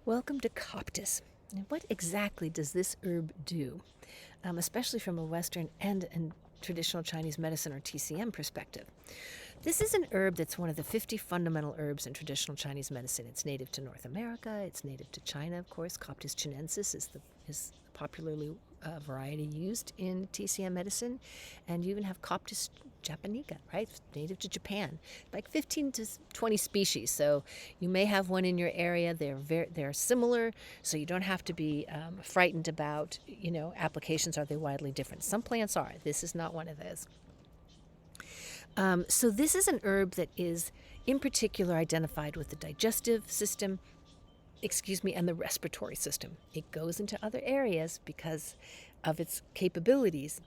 Welcome to Coptis. Now, what exactly does this herb do, especially from a Western and traditional Chinese medicine or TCM perspective? This is an herb that's one of the 50 fundamental herbs in traditional Chinese medicine. It's native to North America. It's native to China, of course. Coptis chinensis is popularly variety used in TCM medicine, and you even have Coptis japonica, right? Native to Japan, like 15 to 20 species. So you may have one in your area. They're similar, so you don't have to be frightened about applications. Are they widely different? Some plants are. This is not one of those. So this is an herb that is in particular identified with the digestive system, and the respiratory system. It goes into other areas because of its capabilities.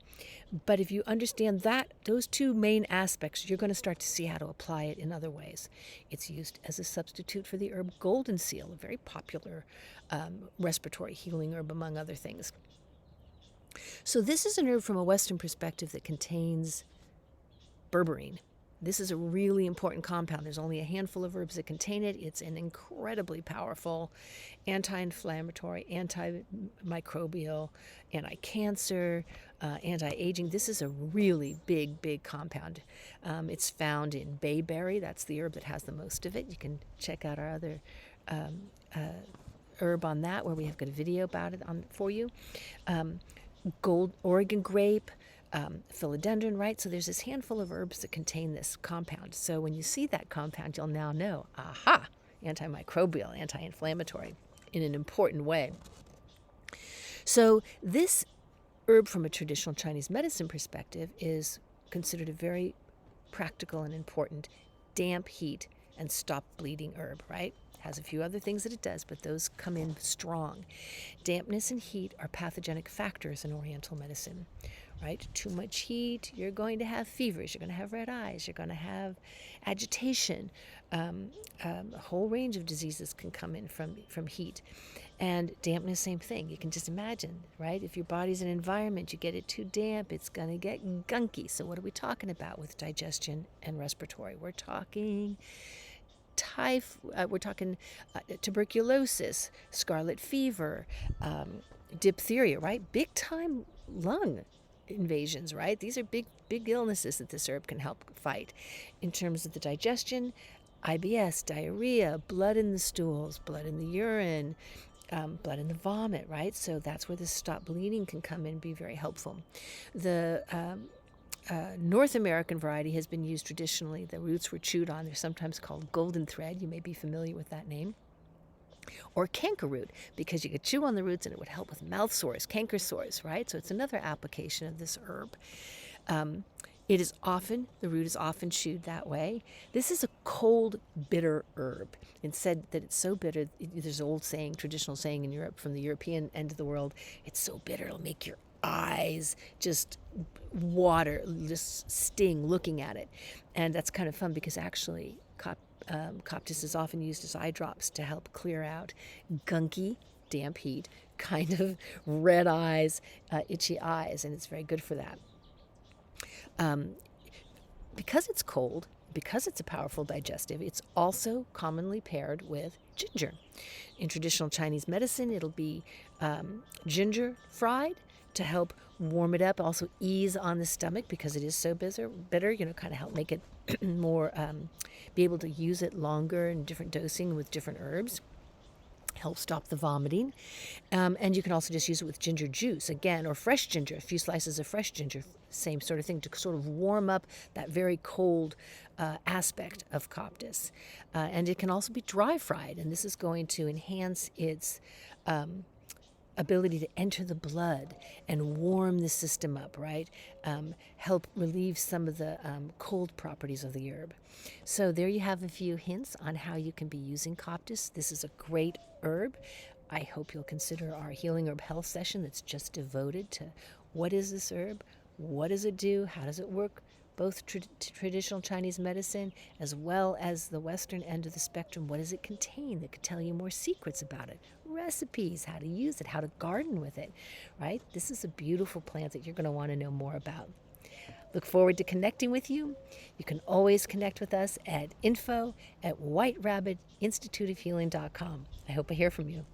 But if you understand those two main aspects, you're going to start to see how to apply it in other ways. It's used as a substitute for the herb golden seal, a very popular respiratory healing herb, among other things. So this is an herb from a Western perspective that contains berberine. This is a really important compound. There's only a handful of herbs that contain it. It's an incredibly powerful anti-inflammatory, antimicrobial, anti-cancer, anti-aging. This is a really big compound. It's found in bayberry. That's the herb that has the most of it. You can check out our other herb on that, where we have got a video about it for you. Gold Oregon grape, philodendron, right? So there's this handful of herbs that contain this compound. So when you see that compound, you'll now know, aha, antimicrobial, anti-inflammatory in an important way. So this herb from a traditional Chinese medicine perspective is considered a very practical and important damp, heat, and stop bleeding herb, right? Has a few other things that it does, but those come in strong. Dampness and heat are pathogenic factors in Oriental medicine, right? Too much heat, you're going to have fevers, you're going to have red eyes, you're going to have agitation. A whole range of diseases can come in from heat. And dampness, same thing. You can just imagine, right? If your body's an environment, you get it too damp, it's going to get gunky. So what are we talking about with digestion and respiratory? We're talking tuberculosis, scarlet fever, diphtheria, right? Big time lung invasions, right? These are big illnesses that this herb can help fight. In terms of the digestion, IBS, diarrhea, blood in the stools, blood in the urine, blood in the vomit, right? So that's where the stop bleeding can come in and be very helpful. The North American variety has been used traditionally. The roots were chewed on. They're sometimes called golden thread. You may be familiar with that name. Or canker root, because you could chew on the roots and it would help with mouth sores, canker sores, right? So it's another application of this herb. The root is often chewed that way. This is a cold, bitter herb. It's said that it's so bitter, there's an old saying, traditional saying in Europe, from the European end of the world, it's so bitter it'll make your eyes just water, just sting looking at it. And that's kind of fun, because actually Coptis is often used as eye drops to help clear out gunky, damp heat, kind of red eyes, itchy eyes, and it's very good for that. Because it's cold, because it's a powerful digestive, it's also commonly paired with ginger. In traditional Chinese medicine, it'll be ginger fried to help warm it up, also ease on the stomach because it is so bitter, kind of help make it more, be able to use it longer in different dosing with different herbs. Help stop the vomiting. And you can also just use it with ginger juice, again, or fresh ginger, a few slices of fresh ginger, same sort of thing, to sort of warm up that very cold aspect of Coptis. And it can also be dry fried, and this is going to enhance its ability to enter the blood and warm the system up, right? Help relieve some of the cold properties of the herb. So there you have a few hints on how you can be using Coptis. This is a great herb. I hope you'll consider our Healing Herb Health session that's just devoted to what is this herb, what does it do, how does it work, both traditional Chinese medicine as well as the Western end of the spectrum. What does it contain that could tell you more secrets about it? Recipes, how to use it, how to garden with it, right? This is a beautiful plant that you're going to want to know more about. Look forward to connecting with you. You can always connect with us at info@whiterabbitinstituteofhealing.com. I hope I hear from you.